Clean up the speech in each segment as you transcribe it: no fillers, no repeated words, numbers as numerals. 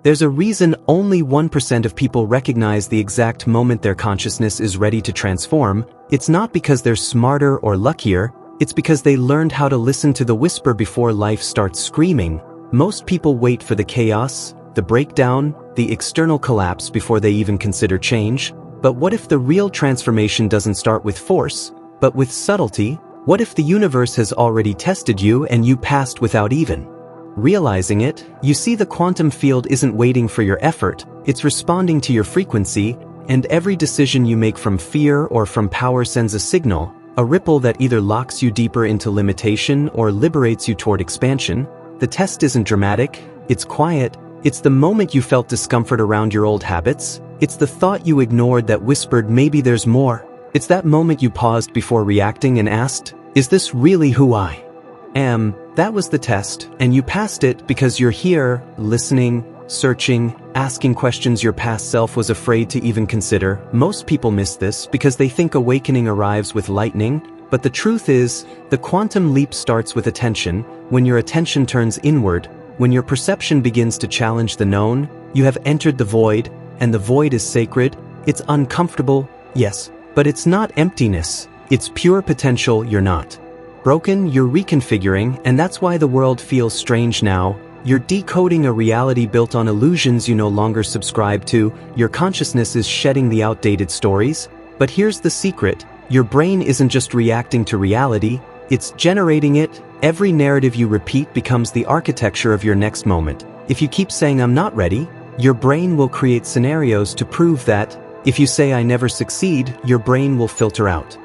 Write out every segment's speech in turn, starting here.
There's a reason only 1% of people recognize the exact moment their consciousness is ready to transform. It's not because they're smarter or luckier, it's because they learned how to listen to the whisper before life starts screaming. Most people wait for the chaos, the breakdown, the external collapse before they even consider change. But what if the real transformation doesn't start with force, but with subtlety? What if the universe has already tested you and you passed without even realizing it? You see, the quantum field isn't waiting for your effort, it's responding to your frequency, and every decision you make from fear or from power sends a signal, a ripple that either locks you deeper into limitation or liberates you toward expansion. The test isn't dramatic, it's quiet. It's the moment you felt discomfort around your old habits. It's the thought you ignored that whispered maybe there's more. It's that moment you paused before reacting and asked, is this really who I am? That was the test, and you passed it because you're here, listening, searching, asking questions your past self was afraid to even consider. Most people miss this because they think awakening arrives with lightning, but the truth is, the quantum leap starts with attention. When your attention turns inward, when your perception begins to challenge the known, you have entered the void, and the void is sacred. It's uncomfortable, yes, but it's not emptiness, it's pure potential. You're not broken, you're reconfiguring, and that's why the world feels strange now. You're decoding a reality built on illusions you no longer subscribe to. Your consciousness is shedding the outdated stories. But here's the secret, your brain isn't just reacting to reality, it's generating it. Every narrative you repeat becomes the architecture of your next moment. If you keep saying I'm not ready, your brain will create scenarios to prove that. If you say I never succeed, your brain will filter out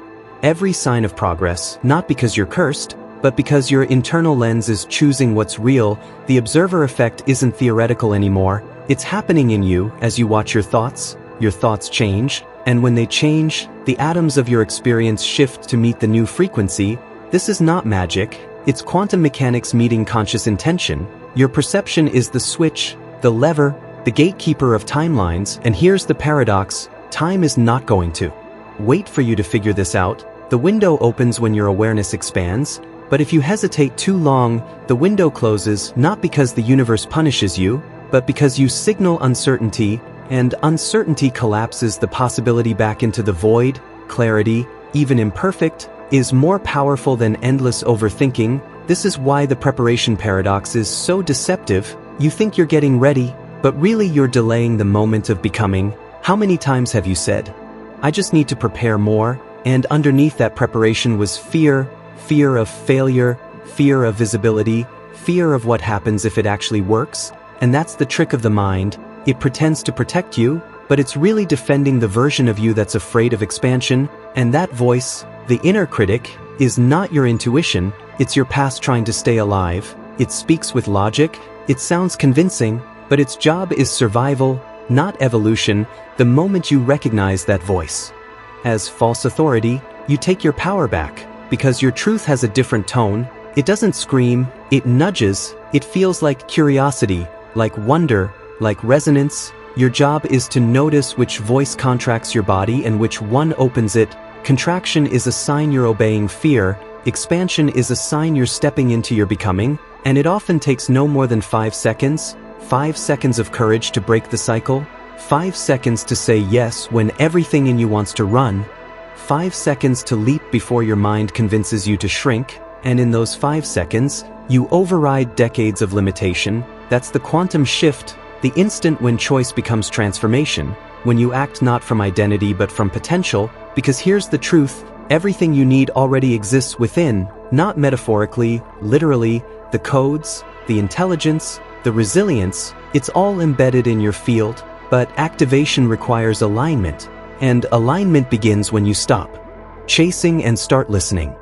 every sign of progress, not because you're cursed, but because your internal lens is choosing what's real. The observer effect isn't theoretical anymore, it's happening in you as you watch your thoughts change, and when they change, the atoms of your experience shift to meet the new frequency. This is not magic, it's quantum mechanics meeting conscious intention. Your perception is the switch, the lever, the gatekeeper of timelines, and here's the paradox, time is not going to wait for you to figure this out. The window opens when your awareness expands, but if you hesitate too long, the window closes, not because the universe punishes you, but because you signal uncertainty, and uncertainty collapses the possibility back into the void. Clarity, even imperfect, is more powerful than endless overthinking. This is why the preparation paradox is so deceptive. You think you're getting ready, but really you're delaying the moment of becoming. How many times have you said, I just need to prepare more, and underneath that preparation was fear, fear of failure, fear of visibility, fear of what happens if it actually works? And that's the trick of the mind. It pretends to protect you, but it's really defending the version of you that's afraid of expansion. And that voice, the inner critic, is not your intuition, it's your past trying to stay alive. It speaks with logic, it sounds convincing, but its job is survival, not evolution. The moment you recognize that voice as false authority, you take your power back, because your truth has a different tone. It doesn't scream, it nudges, it feels like curiosity, like wonder, like resonance. Your job is to notice which voice contracts your body and which one opens it. Contraction is a sign you're obeying fear, expansion is a sign you're stepping into your becoming, and it often takes no more than 5 seconds. 5 seconds of courage to break the cycle, 5 seconds to say yes when everything in you wants to run, 5 seconds to leap before your mind convinces you to shrink, and in those 5 seconds, you override decades of limitation. That's the quantum shift, the instant when choice becomes transformation, when you act not from identity but from potential, because here's the truth, everything you need already exists within, not metaphorically, literally, the codes, the intelligence, the resilience, it's all embedded in your field, but activation requires alignment, and alignment begins when you stop chasing and start listening.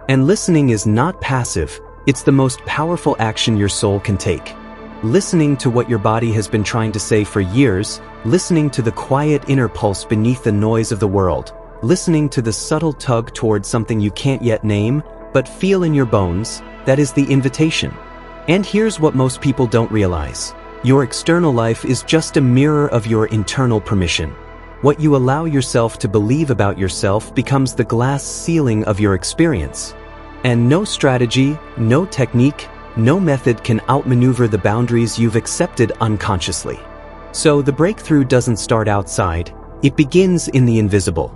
And listening is not passive, it's the most powerful action your soul can take. Listening to what your body has been trying to say for years, listening to the quiet inner pulse beneath the noise of the world, listening to the subtle tug towards something you can't yet name, but feel in your bones, that is the invitation. And here's what most people don't realize. Your external life is just a mirror of your internal permission. What you allow yourself to believe about yourself becomes the glass ceiling of your experience. And no strategy, no technique, no method can outmaneuver the boundaries you've accepted unconsciously. So the breakthrough doesn't start outside, it begins in the invisible.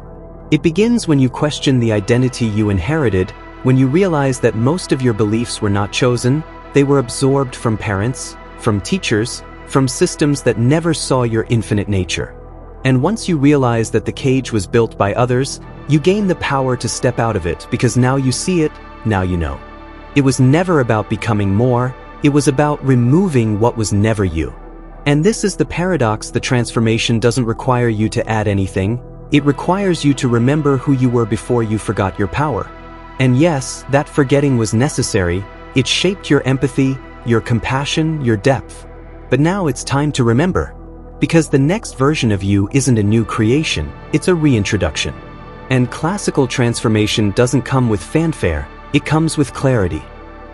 It begins when you question the identity you inherited, when you realize that most of your beliefs were not chosen, they were absorbed from parents, from teachers, from systems that never saw your infinite nature. And once you realize that the cage was built by others, you gain the power to step out of it because now you see it, now you know. It was never about becoming more, it was about removing what was never you. And this is the paradox: the transformation doesn't require you to add anything, it requires you to remember who you were before you forgot your power. And yes, that forgetting was necessary, it shaped your empathy, your compassion, your depth. But now it's time to remember. Because the next version of you isn't a new creation, it's a reintroduction. And classical transformation doesn't come with fanfare, it comes with clarity.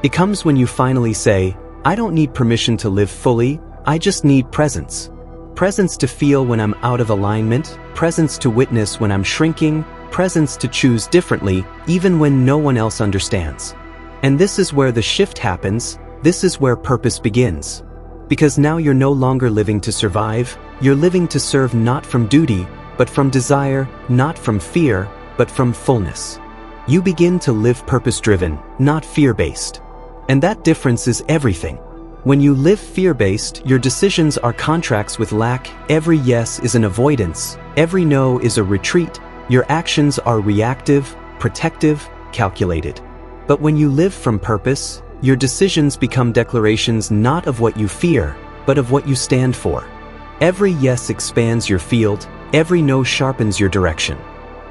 It comes when you finally say, I don't need permission to live fully, I just need presence. Presence to feel when I'm out of alignment, presence to witness when I'm shrinking, presence to choose differently, even when no one else understands. And this is where the shift happens, this is where purpose begins. Because now you're no longer living to survive, you're living to serve, not from duty, but from desire, not from fear, but from fullness. You begin to live purpose-driven, not fear-based. And that difference is everything. When you live fear-based, your decisions are contracts with lack, every yes is an avoidance, every no is a retreat, your actions are reactive, protective, calculated. But when you live from purpose, your decisions become declarations not of what you fear, but of what you stand for. Every yes expands your field, every no sharpens your direction.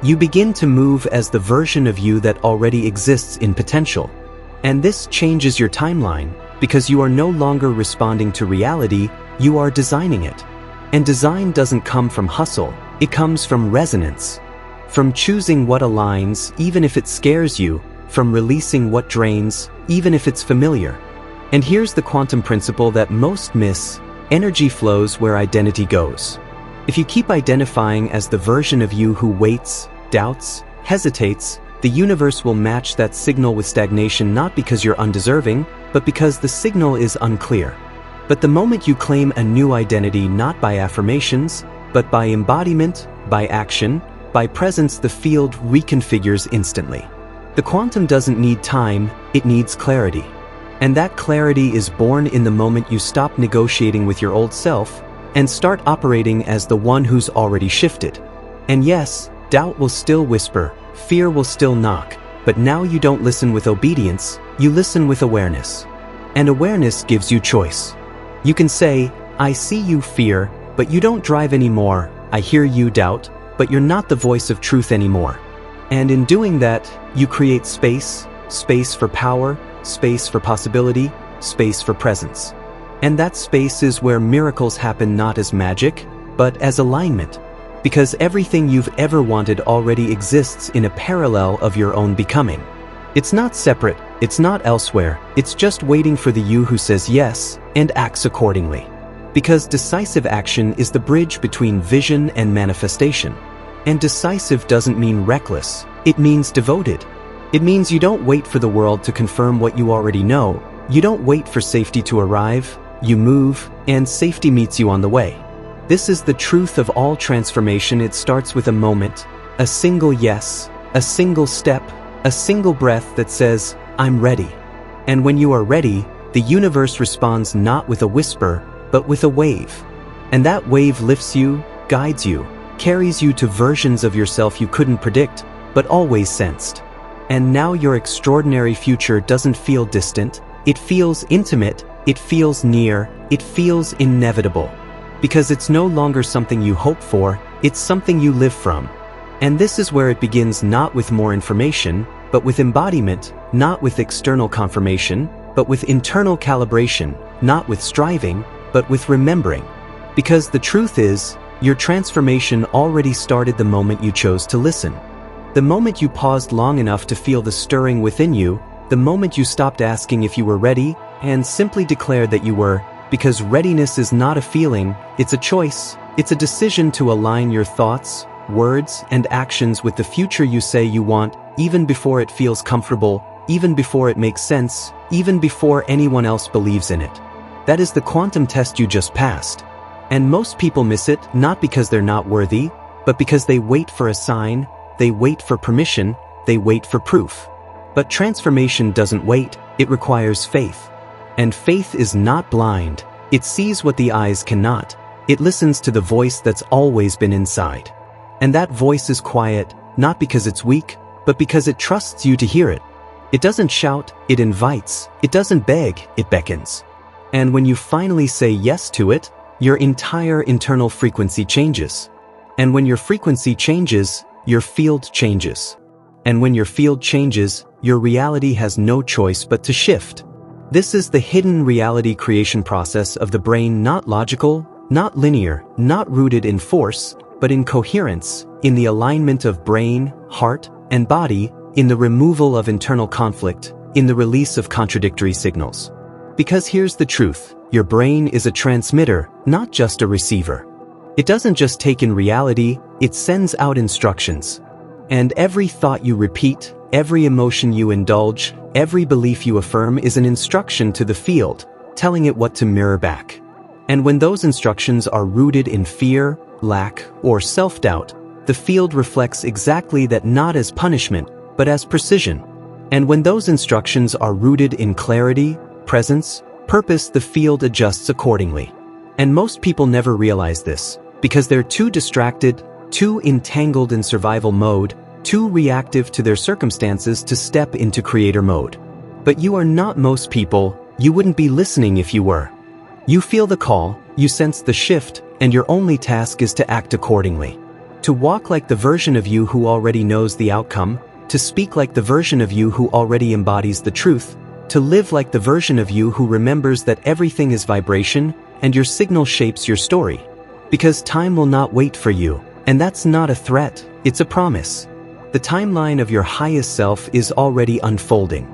You begin to move as the version of you that already exists in potential. And this changes your timeline, because you are no longer responding to reality, you are designing it. And design doesn't come from hustle, it comes from resonance. From choosing what aligns, even if it scares you, from releasing what drains, even if it's familiar. And here's the quantum principle that most miss: energy flows where identity goes. If you keep identifying as the version of you who waits, doubts, hesitates, the universe will match that signal with stagnation, not because you're undeserving, but because the signal is unclear. But the moment you claim a new identity, not by affirmations, but by embodiment, by action, by presence, the field reconfigures instantly. The quantum doesn't need time, it needs clarity. And that clarity is born in the moment you stop negotiating with your old self and start operating as the one who's already shifted. And yes, doubt will still whisper, fear will still knock, but now you don't listen with obedience, you listen with awareness. And awareness gives you choice. You can say, I see you, fear, but you don't drive anymore. I hear you, doubt, but you're not the voice of truth anymore. And in doing that, you create space, space for power, space for possibility, space for presence. And that space is where miracles happen, not as magic, but as alignment. Because everything you've ever wanted already exists in a parallel of your own becoming. It's not separate, it's not elsewhere, it's just waiting for the you who says yes and acts accordingly. Because decisive action is the bridge between vision and manifestation. And decisive doesn't mean reckless, it means devoted. It means you don't wait for the world to confirm what you already know, you don't wait for safety to arrive, you move, and safety meets you on the way. This is the truth of all transformation. It starts with a moment, a single yes, a single step, a single breath that says, I'm ready. And when you are ready, the universe responds not with a whisper, but with a wave. And that wave lifts you, guides you, carries you to versions of yourself you couldn't predict, but always sensed. And now your extraordinary future doesn't feel distant, it feels intimate, it feels near, it feels inevitable. Because it's no longer something you hope for, it's something you live from. And this is where it begins, not with more information, but with embodiment, not with external confirmation, but with internal calibration, not with striving, but with remembering. Because the truth is, your transformation already started the moment you chose to listen. The moment you paused long enough to feel the stirring within you, the moment you stopped asking if you were ready, and simply declared that you were, because readiness is not a feeling, it's a choice, it's a decision to align your thoughts, words, and actions with the future you say you want, even before it feels comfortable, even before it makes sense, even before anyone else believes in it. That is the quantum test you just passed. And most people miss it not because they're not worthy, but because they wait for a sign, they wait for permission, they wait for proof. But transformation doesn't wait, it requires faith. And faith is not blind, it sees what the eyes cannot, it listens to the voice that's always been inside. And that voice is quiet, not because it's weak, but because it trusts you to hear it. It doesn't shout, it invites, it doesn't beg, it beckons. And when you finally say yes to it, your entire internal frequency changes. And when your frequency changes, your field changes. And when your field changes, your reality has no choice but to shift. This is the hidden reality creation process of the brain, not logical, not linear, not rooted in force, but in coherence, in the alignment of brain, heart, and body, in the removal of internal conflict, in the release of contradictory signals. Because here's the truth, your brain is a transmitter, not just a receiver. It doesn't just take in reality, it sends out instructions. And every thought you repeat, every emotion you indulge, every belief you affirm is an instruction to the field, telling it what to mirror back. And when those instructions are rooted in fear, lack, or self-doubt, the field reflects exactly that, not as punishment, but as precision. And when those instructions are rooted in clarity, presence, purpose, the field adjusts accordingly. And most people never realize this, because they're too distracted, too entangled in survival mode, too reactive to their circumstances to step into creator mode. But you are not most people, you wouldn't be listening if you were. You feel the call, you sense the shift, and your only task is to act accordingly. To walk like the version of you who already knows the outcome, to speak like the version of you who already embodies the truth, to live like the version of you who remembers that everything is vibration, and your signal shapes your story. Because time will not wait for you, and that's not a threat, it's a promise. The timeline of your highest self is already unfolding.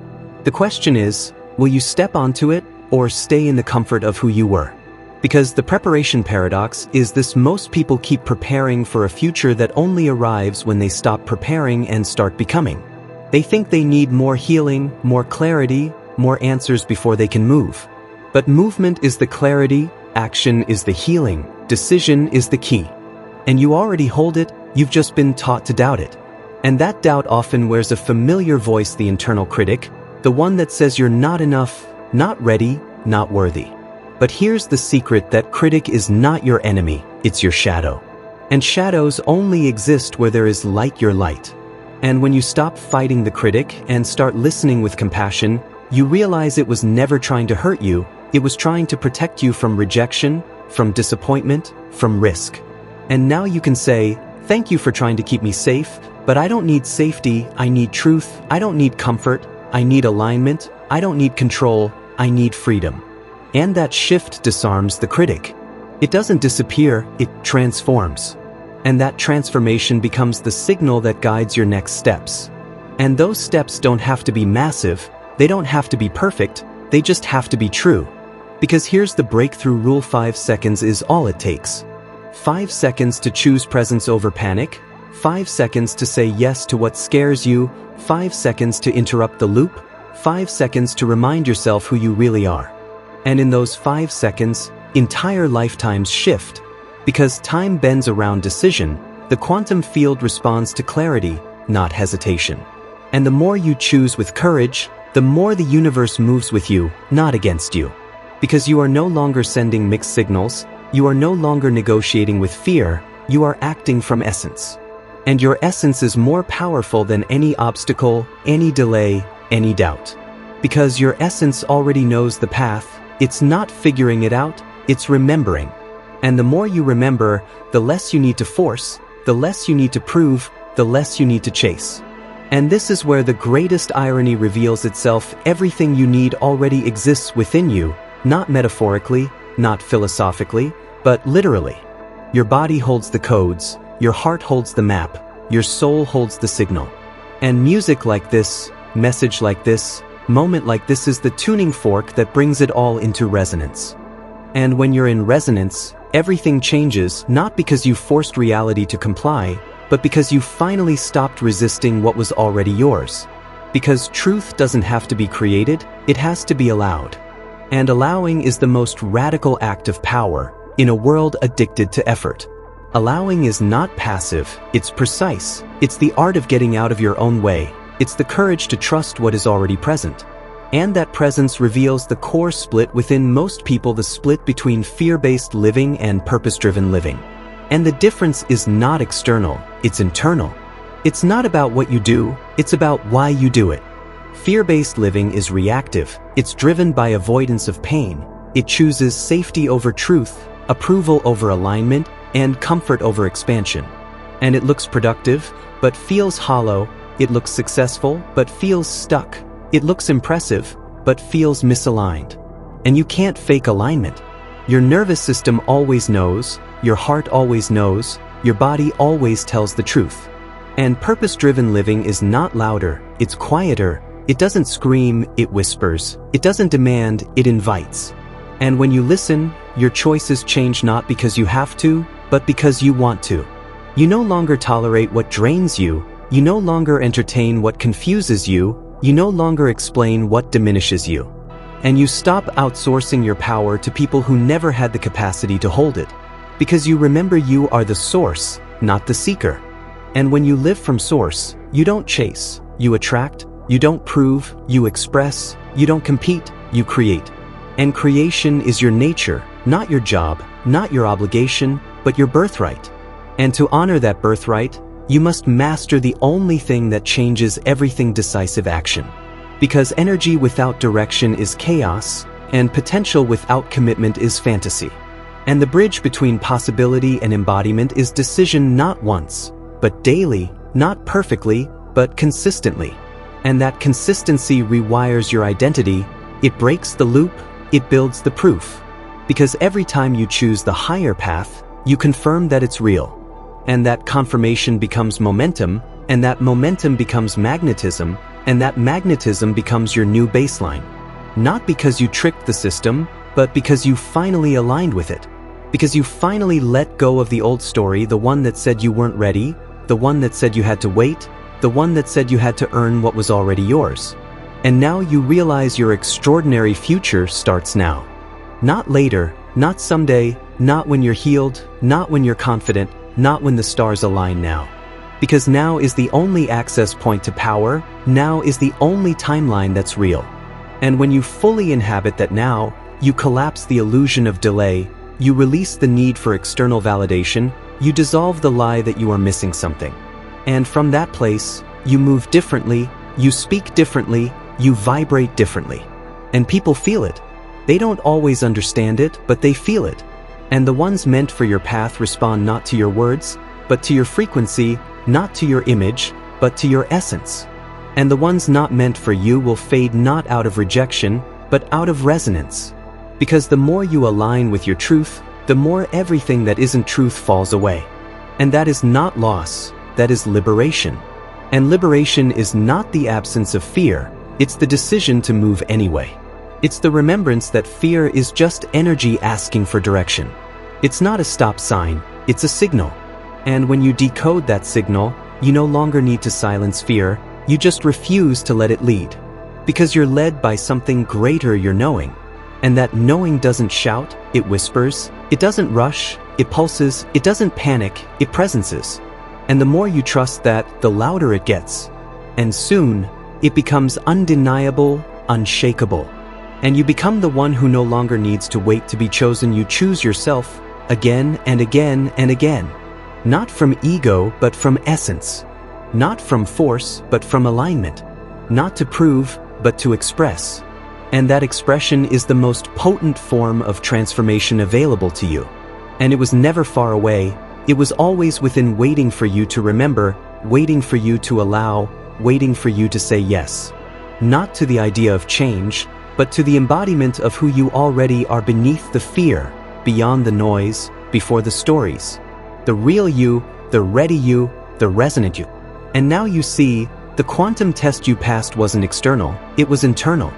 The question is, will you step onto it, or stay in the comfort of who you were? Because the preparation paradox is this: most people keep preparing for a future that only arrives when they stop preparing and start becoming. They think they need more healing, more clarity, more answers before they can move. But movement is the clarity, action is the healing, decision is the key. And you already hold it, you've just been taught to doubt it. And that doubt often wears a familiar voice, the internal critic, the one that says you're not enough, not ready, not worthy. But here's the secret: that critic is not your enemy, it's your shadow. And shadows only exist where there is light, your light. And when you stop fighting the critic and start listening with compassion, you realize it was never trying to hurt you, it was trying to protect you from rejection, from disappointment, from risk. And now you can say, thank you for trying to keep me safe, but I don't need safety, I need truth, I don't need comfort, I need alignment, I don't need control, I need freedom. And that shift disarms the critic. It doesn't disappear, it transforms. And that transformation becomes the signal that guides your next steps. And those steps don't have to be massive, they don't have to be perfect, they just have to be true. Because here's the breakthrough rule: 5 seconds is all it takes. 5 seconds to choose presence over panic, 5 seconds to say yes to what scares you, 5 seconds to interrupt the loop, 5 seconds to remind yourself who you really are. And in those 5 seconds, entire lifetimes shift. Because time bends around decision, the quantum field responds to clarity, not hesitation. And the more you choose with courage, the more the universe moves with you, not against you. Because you are no longer sending mixed signals, you are no longer negotiating with fear, you are acting from essence. And your essence is more powerful than any obstacle, any delay, any doubt. Because your essence already knows the path, it's not figuring it out, it's remembering. And the more you remember, the less you need to force, the less you need to prove, the less you need to chase. And this is where the greatest irony reveals itself: everything you need already exists within you, not metaphorically, not philosophically, but literally. Your body holds the codes, your heart holds the map, your soul holds the signal. And music like this, message like this, moment like this is the tuning fork that brings it all into resonance. And when you're in resonance, everything changes, not because you forced reality to comply, but because you finally stopped resisting what was already yours. Because truth doesn't have to be created, it has to be allowed. And allowing is the most radical act of power, in a world addicted to effort. Allowing is not passive, it's precise. It's the art of getting out of your own way. It's the courage to trust what is already present. And that presence reveals the core split within most people, the split between fear-based living and purpose-driven living. And the difference is not external, it's internal. It's not about what you do, it's about why you do it. Fear-based living is reactive. It's driven by avoidance of pain. It chooses safety over truth, approval over alignment, and comfort over expansion. And it looks productive, but feels hollow. It looks successful, but feels stuck. It looks impressive, but feels misaligned. And you can't fake alignment. Your nervous system always knows, your heart always knows, your body always tells the truth. And purpose-driven living is not louder, it's quieter. It doesn't scream, it whispers. It doesn't demand, it invites. And when you listen, your choices change not because you have to, but because you want to. You no longer tolerate what drains you. You no longer entertain what confuses you. You no longer explain what diminishes you. And you stop outsourcing your power to people who never had the capacity to hold it. Because you remember you are the source, not the seeker. And when you live from source, you don't chase, you attract. You don't prove, you express. You don't compete, you create. And creation is your nature, not your job, not your obligation, but your birthright. And to honor that birthright, you must master the only thing that changes everything: decisive action. Because energy without direction is chaos, and potential without commitment is fantasy. And the bridge between possibility and embodiment is decision, not once, but daily, not perfectly, but consistently. And that consistency rewires your identity. It breaks the loop, it builds the proof. Because every time you choose the higher path, you confirm that it's real. And that confirmation becomes momentum, and that momentum becomes magnetism, and that magnetism becomes your new baseline. Not because you tricked the system, but because you finally aligned with it. Because you finally let go of the old story, the one that said you weren't ready, the one that said you had to wait, the one that said you had to earn what was already yours. And now you realize your extraordinary future starts now. Not later, not someday, not when you're healed, not when you're confident, not when the stars align. Now. Because now is the only access point to power, now is the only timeline that's real. And when you fully inhabit that now, you collapse the illusion of delay, you release the need for external validation, you dissolve the lie that you are missing something. And from that place, you move differently, you speak differently, you vibrate differently. And people feel it. They don't always understand it, but they feel it. And the ones meant for your path respond not to your words, but to your frequency, not to your image, but to your essence. And the ones not meant for you will fade not out of rejection, but out of resonance. Because the more you align with your truth, the more everything that isn't truth falls away. And that is not loss, that is liberation. And liberation is not the absence of fear, it's the decision to move anyway. It's the remembrance that fear is just energy asking for direction. It's not a stop sign, it's a signal. And when you decode that signal, you no longer need to silence fear, you just refuse to let it lead. Because you're led by something greater, you're knowing. And that knowing doesn't shout, it whispers, it doesn't rush, it pulses, it doesn't panic, it presences. And the more you trust that, the louder it gets. And soon, it becomes undeniable, unshakable. And you become the one who no longer needs to wait to be chosen. You choose yourself again and again and again. Not from ego, but from essence. Not from force, but from alignment. Not to prove, but to express. And that expression is the most potent form of transformation available to you. And it was never far away. It was always within, waiting for you to remember, waiting for you to allow, waiting for you to say yes. Not to the idea of change, but to the embodiment of who you already are, beneath the fear, beyond the noise, before the stories. The real you, the ready you, the resonant you. And now you see, the quantum test you passed wasn't external, it was internal.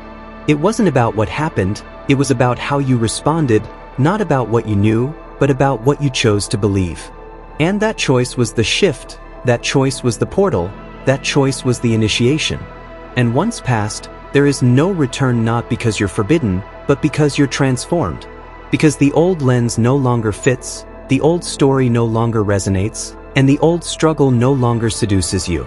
It wasn't about what happened, it was about how you responded, not about what you knew, but about what you chose to believe. And that choice was the shift, that choice was the portal, that choice was the initiation. And once passed, there is no return, not because you're forbidden, but because you're transformed. Because the old lens no longer fits, the old story no longer resonates, and the old struggle no longer seduces you.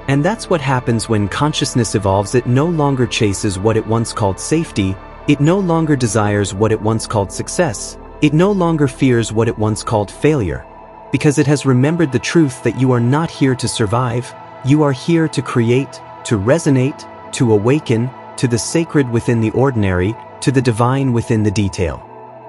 And that's what happens when consciousness evolves. It no longer chases what it once called safety, it no longer desires what it once called success, it no longer fears what it once called failure. Because it has remembered the truth that you are not here to survive, you are here to create, to resonate, to awaken, to the sacred within the ordinary, to the divine within the detail.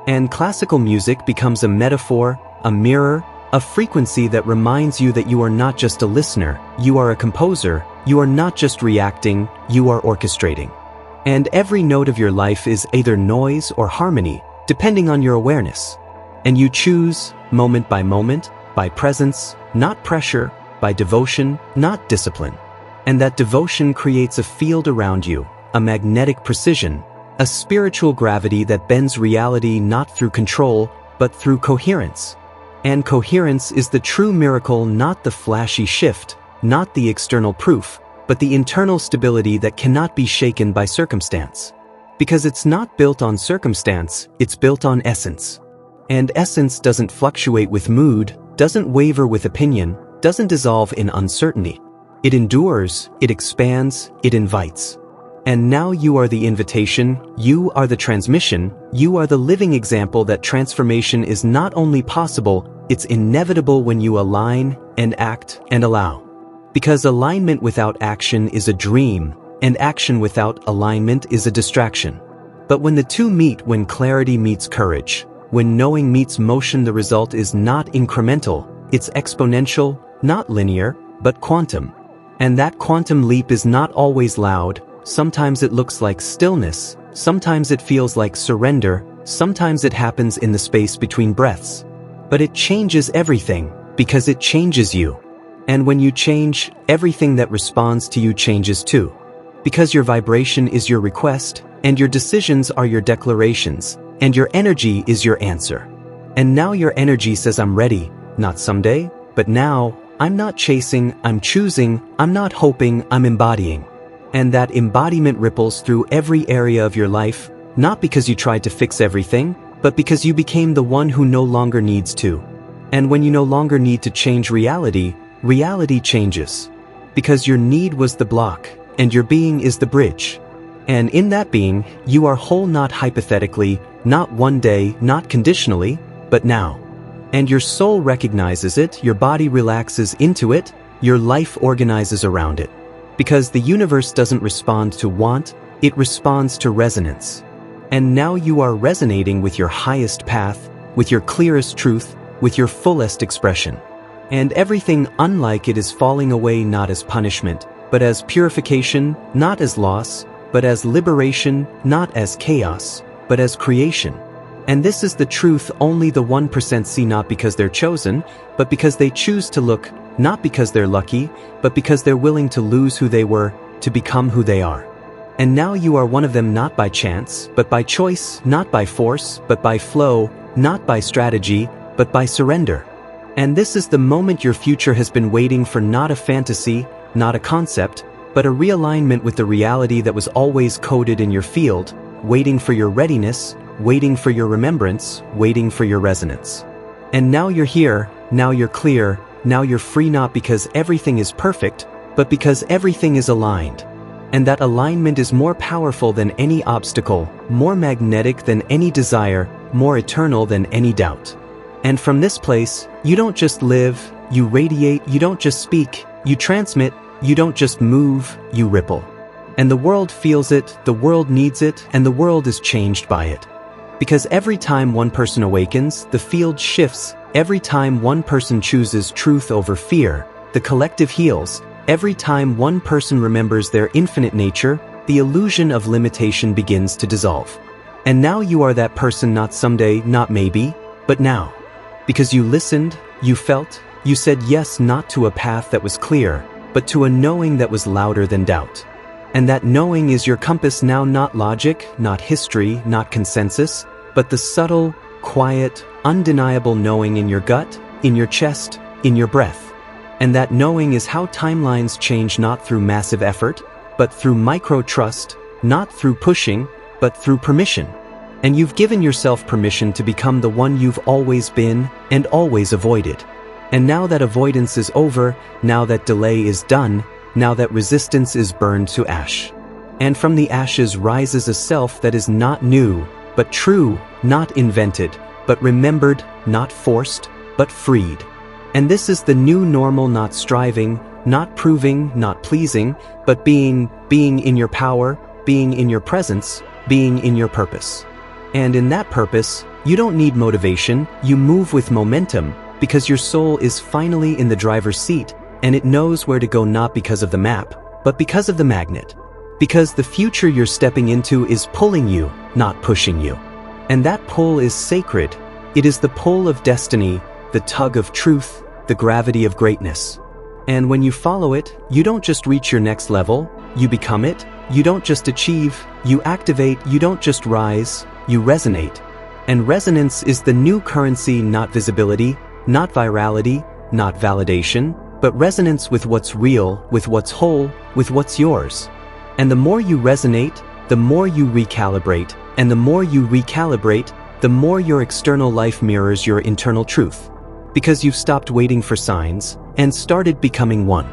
And classical music becomes a metaphor, a mirror, a frequency that reminds you that you are not just a listener, you are a composer, you are not just reacting, you are orchestrating. And every note of your life is either noise or harmony, depending on your awareness. And you choose, moment, by presence, not pressure, by devotion, not discipline. And that devotion creates a field around you, a magnetic precision, a spiritual gravity that bends reality not through control, but through coherence. And coherence is the true miracle, not the flashy shift, not the external proof, but the internal stability that cannot be shaken by circumstance. Because it's not built on circumstance, it's built on essence. And essence doesn't fluctuate with mood, doesn't waver with opinion, doesn't dissolve in uncertainty. It endures, it expands, it invites. And now you are the invitation, you are the transmission, you are the living example that transformation is not only possible, it's inevitable when you align and act and allow. Because alignment without action is a dream, and action without alignment is a distraction. But when the two meet, when clarity meets courage, when knowing meets motion, the result is not incremental, it's exponential, not linear, but quantum. And that quantum leap is not always loud. Sometimes it looks like stillness, sometimes it feels like surrender, sometimes it happens in the space between breaths. But it changes everything, because it changes you. And when you change, everything that responds to you changes too. Because your vibration is your request, and your decisions are your declarations, and your energy is your answer. And now your energy says, I'm ready, not someday, but now. I'm not chasing, I'm choosing, I'm not hoping, I'm embodying. And that embodiment ripples through every area of your life, not because you tried to fix everything, but because you became the one who no longer needs to. And when you no longer need to change reality, reality changes. Because your need was the block, and your being is the bridge. And in that being, you are whole, not hypothetically, not one day, not conditionally, but now. And your soul recognizes it, your body relaxes into it, your life organizes around it. Because the universe doesn't respond to want, it responds to resonance. And now you are resonating with your highest path, with your clearest truth, with your fullest expression. And everything unlike it is falling away, not as punishment, but as purification, not as loss, but as liberation, not as chaos, but as creation. And this is the truth only the 1% see, not because they're chosen, but because they choose to look, not because they're lucky, but because they're willing to lose who they were, to become who they are. And now you are one of them, not by chance, but by choice, not by force, but by flow, not by strategy, but by surrender. And this is the moment your future has been waiting for, not a fantasy, not a concept, but a realignment with the reality that was always coded in your field, waiting for your readiness, waiting for your remembrance, waiting for your resonance. And now you're here, now you're clear, now you're free, not because everything is perfect, but because everything is aligned. And that alignment is more powerful than any obstacle, more magnetic than any desire, more eternal than any doubt. And from this place, you don't just live, you radiate, you don't just speak, you transmit, you don't just move, you ripple. And the world feels it, the world needs it, and the world is changed by it. Because every time one person awakens, the field shifts. Every time one person chooses truth over fear, the collective heals. Every time one person remembers their infinite nature, the illusion of limitation begins to dissolve. And now you are that person, not someday, not maybe, but now. Because you listened, you felt, you said yes, not to a path that was clear, but to a knowing that was louder than doubt. And that knowing is your compass now, not logic, not history, not consensus, but the subtle, quiet, undeniable knowing in your gut, in your chest, in your breath. And that knowing is how timelines change, not through massive effort, but through micro trust, not through pushing, but through permission. And you've given yourself permission to become the one you've always been and always avoided. And now that avoidance is over, now that delay is done, now that resistance is burned to ash. And from the ashes rises a self that is not new, but true, not invented, but remembered, not forced, but freed. And this is the new normal, not striving, not proving, not pleasing, but being in your power, being in your presence, being in your purpose. And in that purpose, you don't need motivation, you move with momentum, because your soul is finally in the driver's seat, and it knows where to go, not because of the map, but because of the magnet. Because the future you're stepping into is pulling you, not pushing you. And that pull is sacred. It is the pull of destiny, the tug of truth, the gravity of greatness. And when you follow it, you don't just reach your next level, you become it. You don't just achieve, you activate. You don't just rise, you resonate. And resonance is the new currency, not visibility, not virality, not validation, but resonance with what's real, with what's whole, with what's yours. And the more you resonate, the more you recalibrate, and the more you recalibrate, the more your external life mirrors your internal truth. Because you've stopped waiting for signs and started becoming one.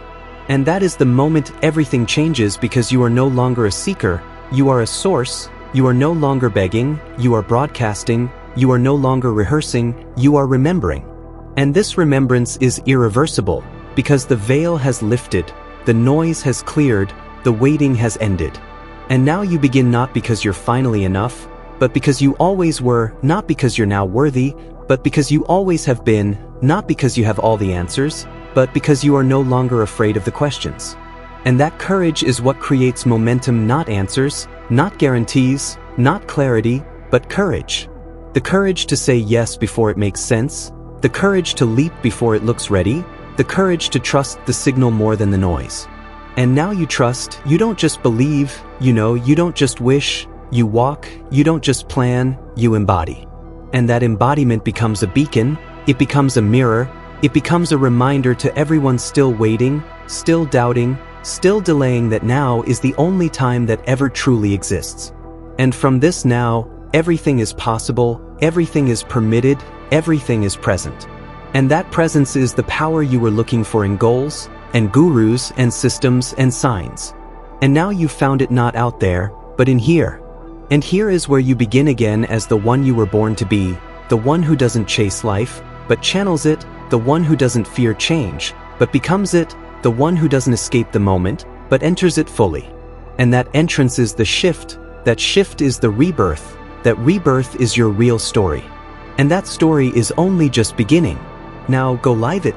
And that is the moment everything changes, because you are no longer a seeker, you are a source. You are no longer begging, you are broadcasting. You are no longer rehearsing, you are remembering. And this remembrance is irreversible, because the veil has lifted, the noise has cleared, the waiting has ended. And now you begin, not because you're finally enough, but because you always were, not because you're now worthy, but because you always have been, not because you have all the answers, but because you are no longer afraid of the questions. And that courage is what creates momentum, not answers, not guarantees, not clarity, but courage. The courage to say yes before it makes sense, the courage to leap before it looks ready, the courage to trust the signal more than the noise. And now you trust, you don't just believe, you know, you don't just wish, you walk, you don't just plan, you embody. And that embodiment becomes a beacon, it becomes a mirror, it becomes a reminder to everyone still waiting, still doubting, still delaying, that now is the only time that ever truly exists. And from this now, everything is possible, everything is permitted, everything is present. And that presence is the power you were looking for in goals, and gurus, and systems, and signs. And now you've found it, not out there, but in here. And here is where you begin again as the one you were born to be, the one who doesn't chase life, but channels it, the one who doesn't fear change, but becomes it, the one who doesn't escape the moment, but enters it fully. And that entrance is the shift, that shift is the rebirth, that rebirth is your real story. And that story is only just beginning. Now go live it.